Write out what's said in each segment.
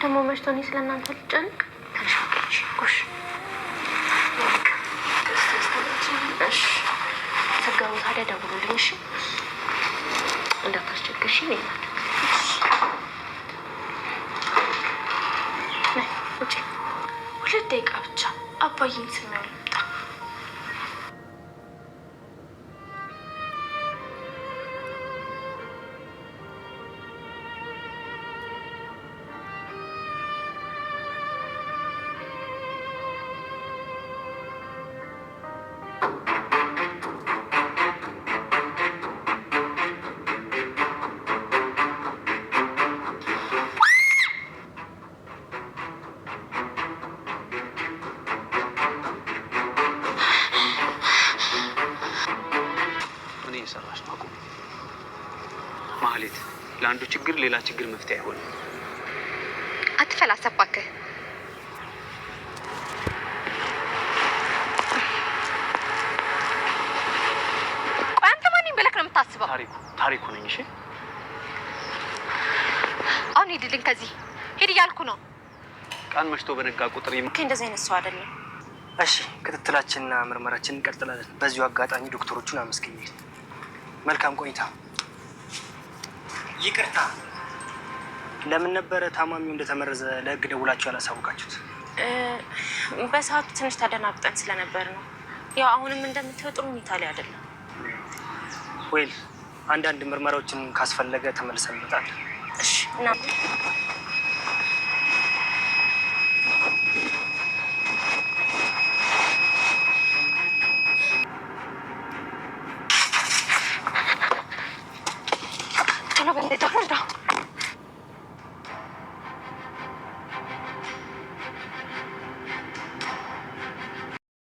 ደግሞ መሽቶኝ ስለናንተ ልጨንቅ ተሻገርሽ ጎሽ እሺ ተጋው ታዲያ ደውሉልኝ እሺ እንዳታስቸግርሽ ይላል ነይ ውጪ ሁለት ደቂቃ ብቻ አባዬን ስሚያው ልምጣ ማህሌት ለአንዱ ችግር ሌላ ችግር መፍትሄ አይሆንም። አትፈላሰፋክ። ቆይ አንተ ማንን በለክ ነው የምታስበው? ታሪኩ ነኝ። እሺ አሁን ሂድልኝ ከዚህ ሂድ እያልኩ ነው። ቀን መሽቶ በነጋ ቁጥር እንደዚህ አይነት ሰው አይደለም። እሺ ክትትላችንና ምርመራችንን እንቀጥላለን። በዚሁ አጋጣሚ ዶክተሮቹን አመስግኝ። መልካም ቆይታ። ይቅርታ ለምን ነበር ታማሚው እንደተመረዘ ለህግ ደውላችሁ ያላሳወቃችሁት? በሰዓቱ ትንሽ ተደናግጠን ስለነበር ነው። ያው አሁንም እንደምትወጥሩ ሁኔታ ላይ አይደለም። ወይል አንዳንድ ምርመራዎችን ካስፈለገ ተመልሰን እንመጣለን። እሺ እና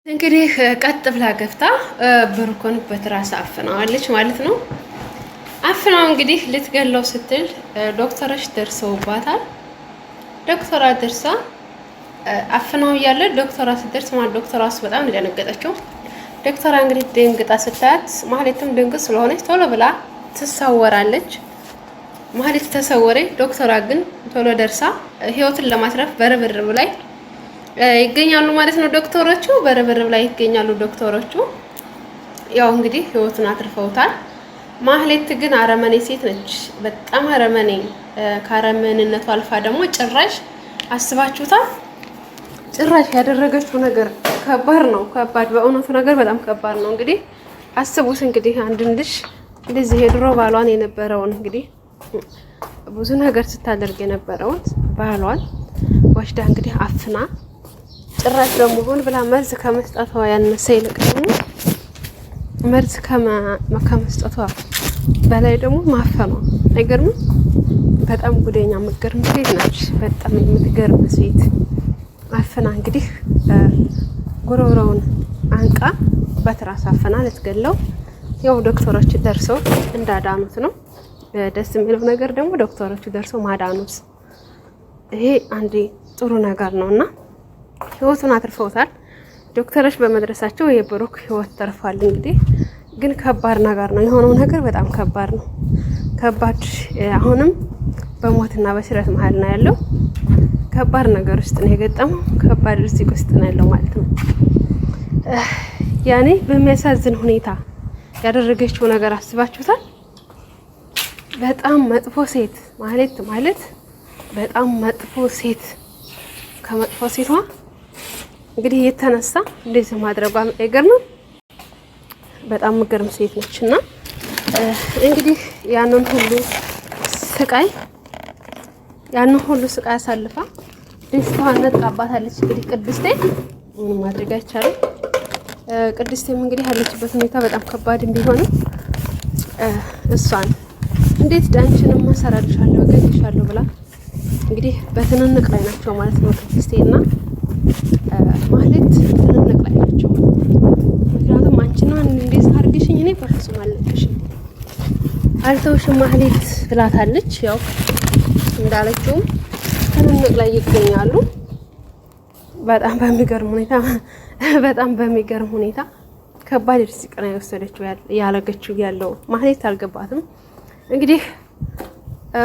እንግዲህ ቀጥ ብላ ገፍታ ብሩክን በትራስ አፍናዋለች ማለት ነው። አፍናው እንግዲህ ልትገለው ስትል ዶክተሮች ደርሰውባታል። ዶክተሯ ደርሳ አፍናው እያለ ዶክተሯ ስትደርስ ማለት ዶክተሯስ በጣም እንደደነገጠችው። ዶክተሯ እንግዲህ ደንግጣ ስታያት ማህሌትም ድንግጥ ስለሆነች ቶሎ ብላ ትሰወራለች። ማህሌት ተሰወረች። ዶክተሯ ግን ቶሎ ደርሳ ህይወትን ለማትረፍ በርብርብ ላይ ይገኛሉ ማለት ነው። ዶክተሮቹ በርብርብ ላይ ይገኛሉ። ዶክተሮቹ ያው እንግዲህ ህይወቱን አትርፈውታል። ማህሌት ግን አረመኔ ሴት ነች፣ በጣም አረመኔ። ካረመኔነቱ አልፋ ደግሞ ጭራሽ አስባችሁታል? ጭራሽ ያደረገችው ነገር ከባድ ነው። ከባድ በእውነቱ ነገር በጣም ከባድ ነው። እንግዲህ አስቡት እንግዲህ አንድን ልጅ እንደዚህ የድሮ ባሏን የነበረውን እንግዲህ ብዙ ነገር ስታደርግ የነበረውን ባሏን ወሽዳ እንግዲህ አፍና ጭራሽ ደግሞ ሆን ብላ መርዝ ከመስጠቷ ያነሰ ይልቅ ደግሞ መርዝ ከመስጠቷ በላይ ደግሞ ማፈኗ አይገርምም? በጣም ጉደኛ የምትገርም ሴት ነች። በጣም የምትገርም ሴት አፍና እንግዲህ ጉሮሮውን አንቃ በትራስ አፍና ልትገለው ያው ዶክተሮች ደርሰው እንዳዳኑት ነው። ደስ የሚለው ነገር ደግሞ ዶክተሮቹ ደርሰው ማዳኑት ይሄ አንዴ ጥሩ ነገር ነውና ህይወቱን አትርፈውታል። ዶክተሮች በመድረሳቸው የብሩክ ህይወት ተርፏል። እንግዲህ ግን ከባድ ነገር ነው የሆነው ነገር በጣም ከባድ ነው። ከባድ አሁንም በሞትና በሽረት መሀል ነው ያለው። ከባድ ነገር ውስጥ ነው የገጠመው። ከባድ ሪስክ ውስጥ ነው ያለው ማለት ነው። ያኔ በሚያሳዝን ሁኔታ ያደረገችው ነገር አስባችሁታል? በጣም መጥፎ ሴት ማለት በጣም መጥፎ ሴት ከመጥፎ ሴቷ እንግዲህ የተነሳ እንደዚህ ማድረጓ አይገርምም? በጣም ምገርም ሴት ነችና እንግዲህ ያንን ሁሉ ስቃይ አሳልፋ ደስታዋን ነጥቃባታለች። እንግዲህ ቅድስቴ ምንም ማድረግ አይቻልም። ቅድስቴም እንግዲህ ያለችበት ሁኔታ በጣም ከባድም ቢሆንም እሷን እንዴት ዳንችንም ማሰራልሻለሁ ገኝሻለሁ ብላ እንግዲህ በትንንቅ ላይ ናቸው ማለት ነው። ቅድስቴና ማህሌት ትንንቅ ላይ ናቸው። ምክንያቱም አንቺና እንደዚህ አድርገሽኝ እኔ በፍጹም አልተውሽም ማህሌት ትላታለች። ያው እንዳለችውም ትንንቅ ላይ ይገኛሉ። በጣም በሚገርም ሁኔታ ከባድ ሪስክ ነው የወሰደችው ያለገችው ያለው ማህሌት አልገባትም። እንግዲህ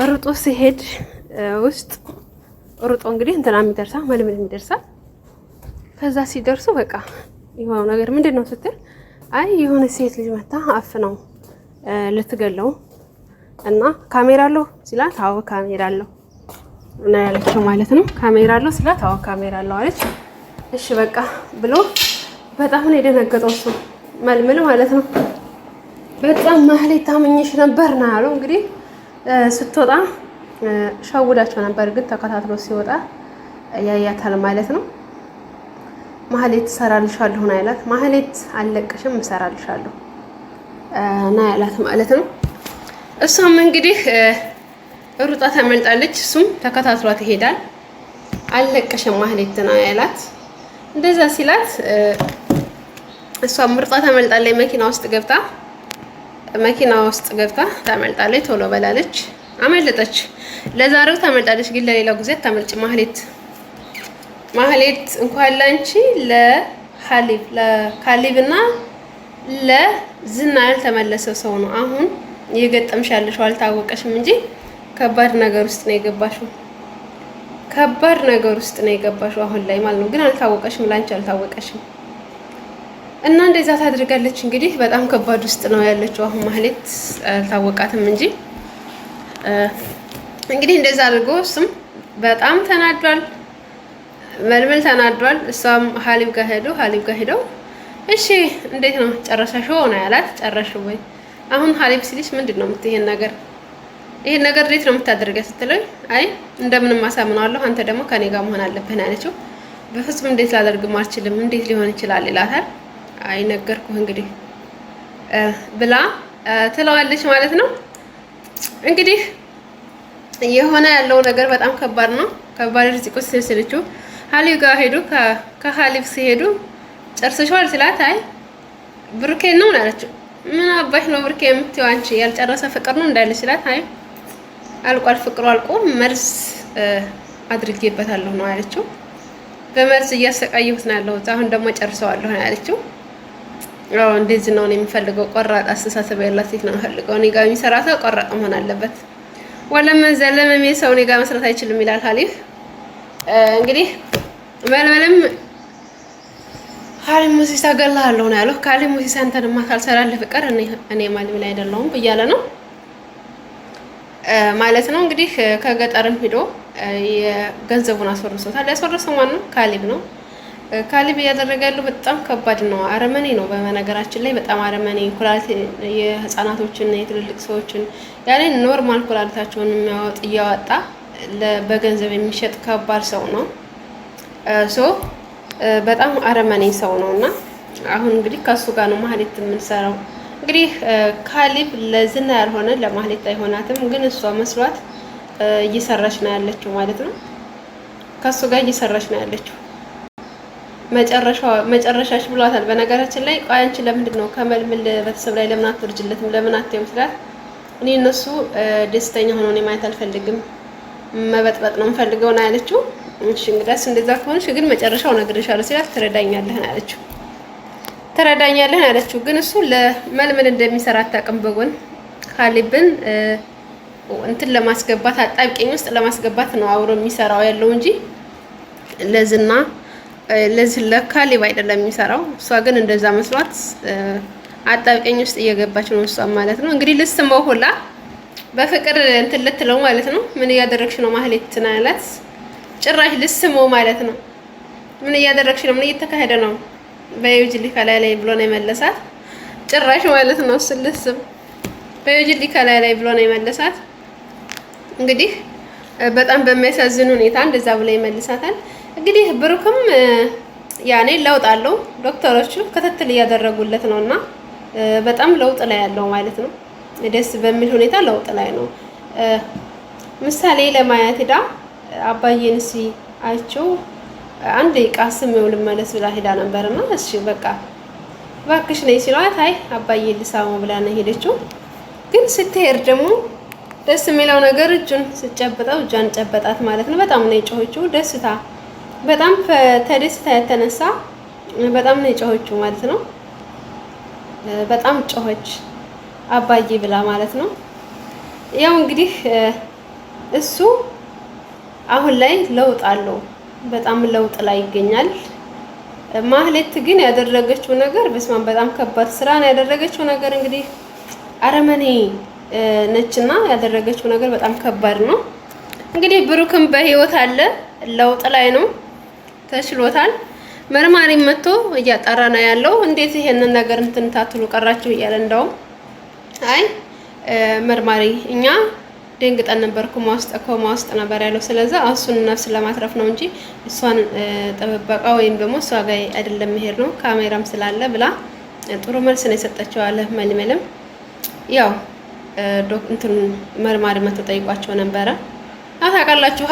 ሩጦ ሲሄድ ውስጥ ሩጦ እንግዲህ እንትና የሚደርሳ መልምል የሚደርሳ ከዛ ሲደርሱ በቃ የሆነው ነገር ምንድን ነው ስትል አይ የሆነ ሴት ልጅ መታ አፍነው ልትገለው እና ካሜራ አለው ሲላት አዎ ካሜራ አለው እና ያለችው ማለት ነው። ካሜራ አለው ሲላት አዎ ካሜራ አለው አለች። እሺ በቃ ብሎ በጣም ነው የደነገጠው እሱ መልምል ማለት ነው። በጣም ማህሌት ታመኝሽ ነበር ነው ያለው። እንግዲህ ስትወጣ ሸውዳቸው ነበር፣ ግን ተከታትሎ ሲወጣ ያያታል ማለት ነው። ማህሌት እሰራልሻለሁ ነው ያላት። ማህሌት አልለቅሽም እሰራልሻለሁ ነው ያላት ማለት ነው። እሷም እንግዲህ ሩጣ ተመልጣለች፣ እሱም ተከታትሏት ይሄዳል። አልለቅሽም ማህሌት ነው ያላት። እንደዛ ሲላት እሷም ሩጣ ተመልጣለች። መኪና ውስጥ ገብታ ተመልጣለች። ቶሎ በላለች፣ አመለጠች። ለዛሬው ተመልጣለች፣ ግን ለሌላው ጊዜ ታመልጭ ማህሌት እንኳን ላንቺ ለካሊብና ለዝና ያልተመለሰ ሰው ነው አሁን የገጠምሽ ያለሽው። አልታወቀሽም እንጂ ከባድ ነገር ውስጥ ነው የገባሽው። አሁን ላይ ማለት ነው። ግን አልታወቀሽም፣ ላንቺ አልታወቀሽም። እና እንደዛ ታድርጋለች። እንግዲህ በጣም ከባድ ውስጥ ነው ያለችው አሁን ማህሌት፣ አልታወቃትም እንጂ እንግዲህ እንደዛ አድርጎ እሱም በጣም ተናዷል። መልምል ተናዷል። እሷም ሀሊብ ጋር ሄደው እሺ እንዴት ነው ጨረሻሽው ነው ያላት። ጨረሽ ወይ አሁን ሀሊብ ሲልሽ ምንድን ነው ይሄን ነገር እንዴት ነው የምታደርገው ስትለው አይ እንደምንም አሳምነዋለሁ፣ አንተ ደግሞ ከኔ ጋር መሆን አለብህ ነው ያለችው። በፍጹም እንዴት ላደርግም አልችልም፣ እንዴት ሊሆን ይችላል ይላታል። አይ ነገርኩህ እንግዲህ ብላ ትለዋለች ማለት ነው። እንግዲህ የሆነ ያለው ነገር በጣም ከባድ ነው። ከባድ ርዝቁ ስለስልቹ ሀሊብ ጋር ሄዱ። ከሀሊብ ሲሄዱ ጨርሰሽዋል ስላት አይ ብሩኬ ነው ያለችው። ምን አባሽ ነው ብሩኬ የምትይው አንቺ? ያልጨረሰ ፍቅር ነው እንዳለች ስላት አይ አልቋል፣ ፍቅሩ አልቆ መርዝ አድርጌበታለሁ ነው ያለችው። በመርዝ እያሰቃየሁት ነው ያለሁት፣ አሁን ደግሞ ጨርሰዋለሁ ነው ያለችው። አዎ እንደዚህ ነው የሚፈልገው፣ ቆራጥ አስተሳሰብ ያላት ሴት ነው የምፈልገው። እኔ ጋር የሚሰራ ሰው ቆራጥ መሆን አለበት። ወለምን ዘለመም ሰው እኔ ጋር መስራት አይችልም ይላል ሀሊብ። እንግዲህ መልመልም ሀሊብ ሙሲሳ ገላለሁ ነው ያለው። ከሀሊብ ሙሲሳ አንተንማ ካልሰራልህ ፍቅር እኔ መልመል አይደለሁም እያለ ነው ማለት ነው። እንግዲህ ከገጠርም ሂዶ የገንዘቡን አስወርሶታል። ያስወረሰው ማን ነው? ካሊብ ነው። ካሊብ እያደረገ ያለው በጣም ከባድ ነው። አረመኔ ነው። በነገራችን ላይ በጣም አረመኔ፣ ኩላሊት የህፃናቶችን የትልልቅ ሰዎችን ያኔ ኖርማል ኩላሊታቸውን እያወጣ በገንዘብ የሚሸጥ ከባድ ሰው ነው። በጣም አረመኔ ሰው ነው እና አሁን እንግዲህ ከሱ ጋር ነው ማህሌት የምንሰራው። እንግዲህ ካሊብ ለዝና ያልሆነ ለማህሌት አይሆናትም፣ ግን እሷ መስሏት እየሰራች ነው ያለችው ማለት ነው። ከሱ ጋር እየሰራች ነው ያለችው። መጨረሻሽ ብሏታል። በነገራችን ላይ ቆይ አንቺ ለምንድን ነው ከመልምል ቤተሰብ ላይ ለምን አትወርጅለትም? ለምን አትይም ስላት እኔ እነሱ ደስተኛ ሆኖ እኔ ማየት አልፈልግም፣ መበጥበጥ ነው የምፈልገው ነው ያለችው። እሺ እንግዲያስ እንደዛ ከሆነሽ ግን መጨረሻው እነግርሻለሁ ሲላት ትረዳኛለህ ነው ያለችው። ግን እሱ ለመልምል እንደሚሰራ አታውቅም። በጎን ካሊብን እንትን ለማስገባት አጣብቂኝ ውስጥ ለማስገባት ነው አብሮ የሚሰራው ያለው እንጂ ለካሊብ አይደለም የሚሰራው። እሷ ግን እንደዛ መስሏት አጣብቂኝ ውስጥ እየገባች ነው እሷ ማለት ነው። እንግዲህ ልስመው ሁላ በፍቅር እንትን ልትለው ማለት ነው። ምን እያደረግሽ ነው ማህሌት ናላት። ጭራሽ ልስመው ማለት ነው። ምን እያደረግሽ ነው? ምን እየተካሄደ ነው? በዩጅሊ ከላይ ላይ ብሎ ነው የመለሳት። ጭራሽ ማለት ነው እሱ ልስም በዩጅሊ ከላይ ላይ ብሎ ነው የመለሳት። እንግዲህ በጣም በሚያሳዝን ሁኔታ እንደዛ ብሎ ይመልሳታል። እንግዲህ ብሩክም ያኔ ለውጥ አለው። ዶክተሮቹ ክትትል እያደረጉለት ነውና በጣም ለውጥ ላይ ያለው ማለት ነው። ደስ በሚል ሁኔታ ለውጥ ላይ ነው። ምሳሌ ለማየት ሄዳ አባዬን አይቼው አንድ ቃስም ልመለስ ብላ ሄዳ ነበርና እሺ በቃ እባክሽ ነይ ሲሏት አይ አባዬ ልሳመው ብላ ነው ሄደችው። ግን ስትሄድ ደግሞ ደስ የሚለው ነገር እጁን ስጨብጠው እጇን ጨበጣት ማለት ነው። በጣም ነው የጮኸችው። ደስታ በጣም ተደስታ የተነሳ በጣም ነው የጮኸችው ማለት ነው። በጣም ጮኸች አባዬ ብላ ማለት ነው። ያው እንግዲህ እሱ አሁን ላይ ለውጥ አለው። በጣም ለውጥ ላይ ይገኛል። ማህሌት ግን ያደረገችው ነገር በስማም በጣም ከባድ ስራ ነው ያደረገችው ነገር እንግዲህ አረመኔ ነችና ያደረገችው ነገር በጣም ከባድ ነው። እንግዲህ ብሩክም በህይወት አለ፣ ለውጥ ላይ ነው፣ ተሽሎታል። መርማሪ መጥቶ እያጣራ ነው ያለው። እንዴት ይሄንን ነገር እንትን ታትሉ ቀራችሁ እያለ እንደውም አይ መርማሪ እኛ ደንግጠን ነበር፣ ኮማ ውስጥ ነበር ያለው። ስለዚህ እሱን ነፍስ ለማትረፍ ነው እንጂ እሷን ጠበቃ ወይም ደግሞ እሷ ጋር አይደለም መሄድ ነው ካሜራም ስላለ ብላ ጥሩ መልስ ነው የሰጠችው አለ መልመልም። ያው እንትን መርማሪ መጥቶ ጠይቋቸው ነበረ። ታውቃላችሁ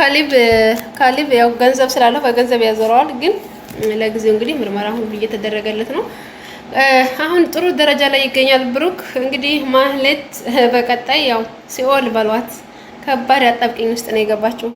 ካሊብ ያው ገንዘብ ስላለው በገንዘብ ያዞረዋል። ግን ለጊዜው እንግዲህ ምርመራ ሁሉ እየተደረገለት ነው። አሁን ጥሩ ደረጃ ላይ ይገኛል ብሩክ። እንግዲህ ማህሌት በቀጣይ ያው ሲኦል በሏት ከባድ አጣብቂኝ ውስጥ ነው የገባችው።